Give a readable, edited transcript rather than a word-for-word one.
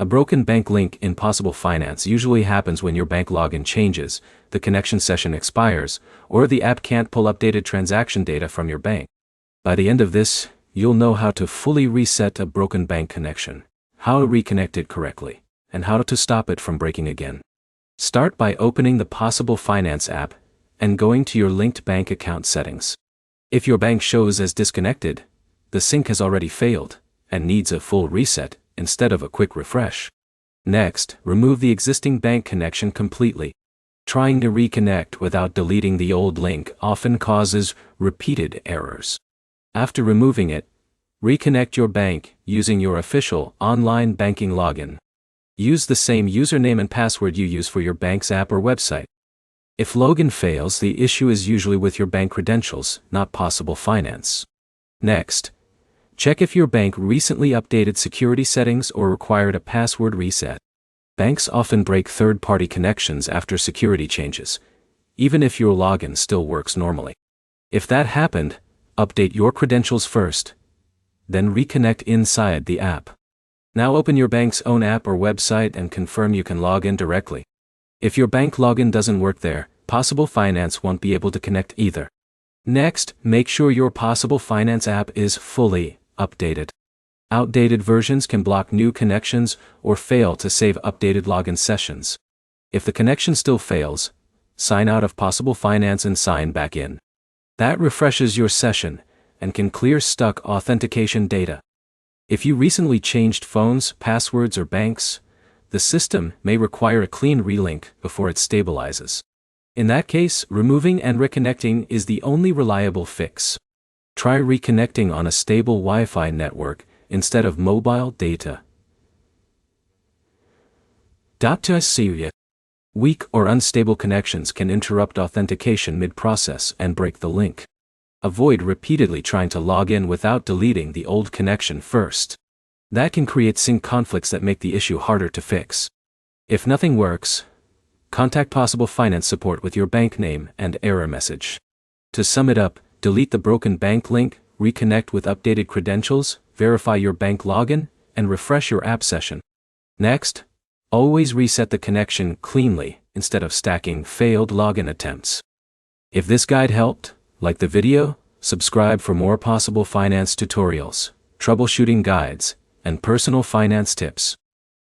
A broken bank link in Possible Finance usually happens when your bank login changes, the connection session expires, or the app can't pull updated transaction data from your bank. By the end of this, you'll know how to fully reset a broken bank connection, how to reconnect it correctly, and how to stop it from breaking again. Start by opening the Possible Finance app and going to your linked bank account settings. If your bank shows as disconnected, the sync has already failed and needs a full reset instead of a quick refresh. Next, remove the existing bank connection completely. Trying to reconnect without deleting the old link often causes repeated errors. After removing it, reconnect your bank using your official online banking login. Use the same username and password you use for your bank's app or website. If login fails, the issue is usually with your bank credentials, not Possible Finance. Next, check if your bank recently updated security settings or required a password reset. Banks often break third-party connections after security changes, even if your login still works normally. If that happened, update your credentials first, then reconnect inside the app. Now open your bank's own app or website and confirm you can log in directly. If your bank login doesn't work there, Possible Finance won't be able to connect either. Next, make sure your Possible Finance app is fully updated. Outdated versions can block new connections or fail to save updated login sessions. If the connection still fails, sign out of Possible Finance and sign back in. That refreshes your session and can clear stuck authentication data. If you recently changed phones, passwords, or banks, the system may require a clean relink before it stabilizes. In that case, removing and reconnecting is the only reliable fix. Try reconnecting on a stable Wi-Fi network instead of mobile data. Weak or unstable connections can interrupt authentication mid-process and break the link. Avoid repeatedly trying to log in without deleting the old connection first. That can create sync conflicts that make the issue harder to fix. If nothing works, contact Possible Finance support with your bank name and error message. To sum it up, delete the broken bank link, reconnect with updated credentials, verify your bank login, and refresh your app session. Next, always reset the connection cleanly instead of stacking failed login attempts. If this guide helped, like the video, subscribe for more Possible Finance tutorials, troubleshooting guides, and personal finance tips.